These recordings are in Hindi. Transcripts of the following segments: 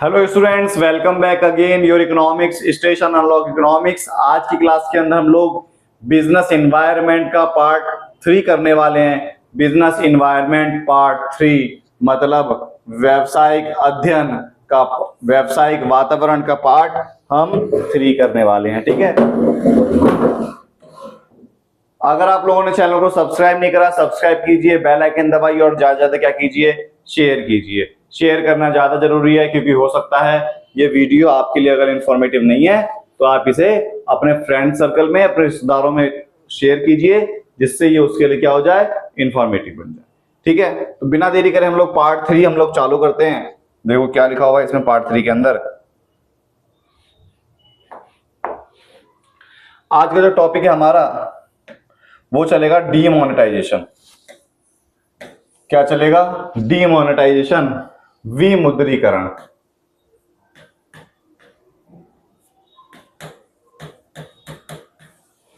Hello students, welcome back again your economics station unlock economics. आज की क्लास के अंदर हम लोग बिजनेस एनवायरनमेंट का पार्ट 3 करने वाले हैं। बिजनेस एनवायरनमेंट पार्ट 3 मतलब व्यावसायिक अध्ययन का, व्यावसायिक वातावरण का पार्ट हम 3 करने वाले हैं। ठीक है, अगर आप लोगों ने चैनल को सब्सक्राइब नहीं करा, सब्सक्राइब कीजिए, बेल आइकन दबाइए और ज्यादा ज्यादा क्या कीजिए, शेयर कीजिए। शेयर करना ज्यादा जरूरी है क्योंकि हो सकता है ये वीडियो आपके लिए अगर इंफॉर्मेटिव नहीं है तो आप इसे अपने फ्रेंड सर्कल में, अपने रिश्तेदारों में शेयर कीजिए, जिससे ये उसके लिए क्या हो जाए, इंफॉर्मेटिव बन जाए। ठीक है, तो बिना देरी करे हम लोग पार्ट 3 हम लोग चालू करते हैं। देखो क्या लिखा हुआ है इसमें पार्ट 3 के अंदर। आज का जो टॉपिक है हमारा वो चलेगा डीमोनेटाइजेशन। क्या चलेगा? डीमोनेटाइजेशन, विमुद्रीकरण।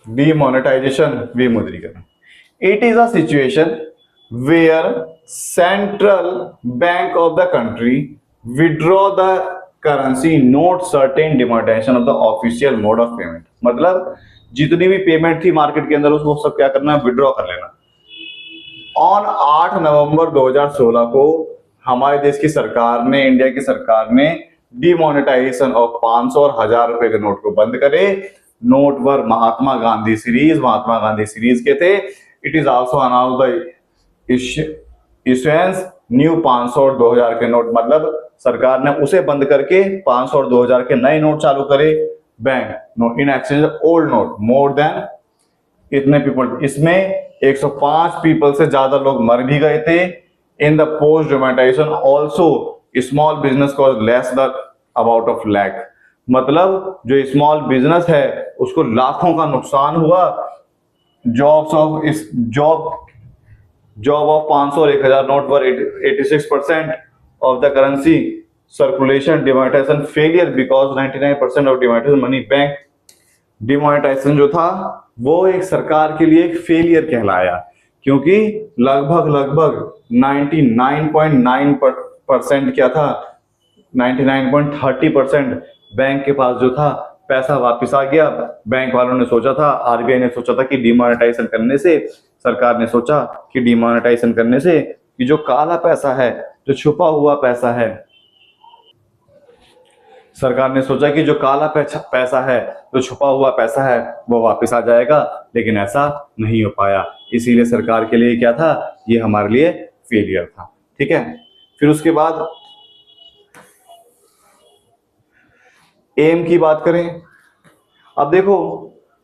डीमोनेटाइजेशन, विमुद्रीकरण। It is a situation where central bank of the country withdraw the currency note certain demonetisation of the official mode of payment. मतलब जितनी भी पेमेंट थी मार्केट के अंदर उसको सब क्या करना है, विड्रॉ कर लेना। ऑन 8 नवंबर 2016 को हमारे देश की सरकार ने, इंडिया की सरकार ने डिमोनेटाइजेशन ऑफ 500 और 1000 रुपए के नोट को बंद करे। नोट वर महात्मा गांधी सीरीज के थे। It is also announce the issuance new 500 और 2000 के नोट। मतलब सरकार ने उसे बंद करके 500 और 2000 के नए नोट चालू करे। Bank no in exchange old note more than इतने पीपल, इसमें 105 पीपल से ज्यादा लोग मर भी गए थे। In the post demonetisation also small business cause less the about of lakh. मतलब जो स्मॉल बिजनेस है उसको लाखों का नुकसान हुआ। जॉब ऑफ 500 और 1000 note were 86% of the currency circulation demonetisation failure because 99% of demonetisation money bank. Demonetisation जो था वो एक सरकार के लिए एक फेलियर कहलाया क्योंकि लगभग 99.9% क्या था, 99.30% बैंक के पास जो था पैसा वापस आ गया। बैंक वालों ने सोचा था, आरबीआई ने सोचा था कि डिमोनेटाइजेशन करने से, सरकार ने सोचा कि डिमोनेटाइजेशन करने से कि जो काला पैसा है, जो छुपा हुआ पैसा है, सरकार ने सोचा कि जो काला पैसा है, जो छुपा हुआ पैसा है वो वापस आ जाएगा, लेकिन ऐसा नहीं हो पाया। इसीलिए सरकार के लिए क्या था, ये हमारे लिए फेलियर था। ठीक है, फिर उसके बाद एम की बात करें। अब देखो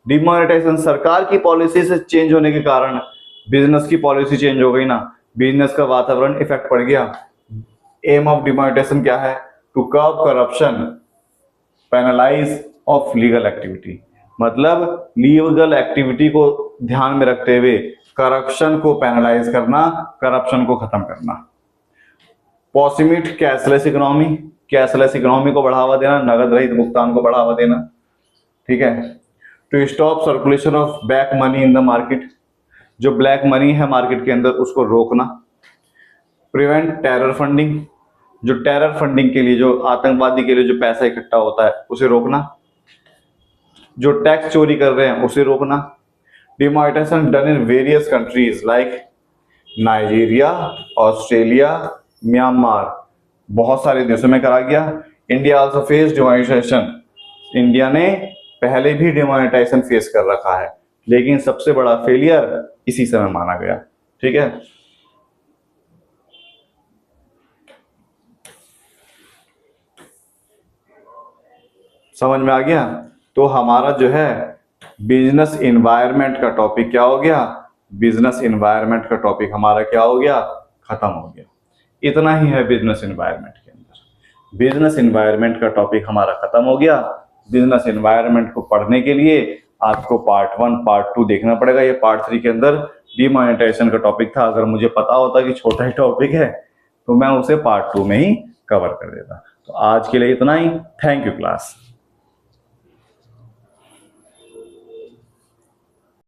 डिमोनेटाइजेशन सरकार की पॉलिसी से चेंज होने के कारण बिजनेस की पॉलिसी चेंज हो गई ना, बिजनेस का वातावरण इफेक्ट पड़ गया। एम ऑफ डिमोनेटाइजेशन क्या है? To curb corruption, penalise of legal activity. मतलब लीगल एक्टिविटी को ध्यान में रखते हुए करप्शन को पेनलाइज करना, करप्शन को खत्म करना। पॉसिमिट कैशलेस इकोनॉमी, कैशलेस इकोनॉमी को बढ़ावा देना, नगद रहित भुगतान को बढ़ावा देना। ठीक है, to stop circulation of black money in the market, जो ब्लैक मनी है मार्केट के अंदर उसको रोकना। प्रिवेंट टेरर फंडिंग, जो टेरर फंडिंग के लिए, जो आतंकवादी के लिए जो पैसा इकट्ठा होता है उसे रोकना। जो टैक्स चोरी कर रहे हैं उसे रोकना। Demonetisation done in various countries like Nigeria, Australia, Myanmar, बहुत सारे देशों में करा गया। India also face demonetisation, India ने पहले भी डिमोनेटाइजेशन फेस कर रखा है, लेकिन सबसे बड़ा फेलियर इसी समय माना गया। ठीक है, समझ में आ गया? तो हमारा जो है बिजनेस एनवायरनमेंट का टॉपिक क्या हो गया, बिजनेस एनवायरनमेंट का टॉपिक हमारा क्या हो गया, खत्म हो गया। इतना ही है बिजनेस एनवायरनमेंट के अंदर। बिजनेस एनवायरनमेंट का टॉपिक हमारा खत्म हो गया। बिजनेस एनवायरनमेंट को पढ़ने के लिए आपको पार्ट 1 पार्ट 2 देखना पड़ेगा। ये पार्ट 3 के अंदर डिमोनेटाइजेशन का टॉपिक था। अगर मुझे पता होता कि छोटा ही टॉपिक है तो मैं उसे पार्ट 2 में ही कवर कर देता। तो आज के लिए इतना ही। Thank you class.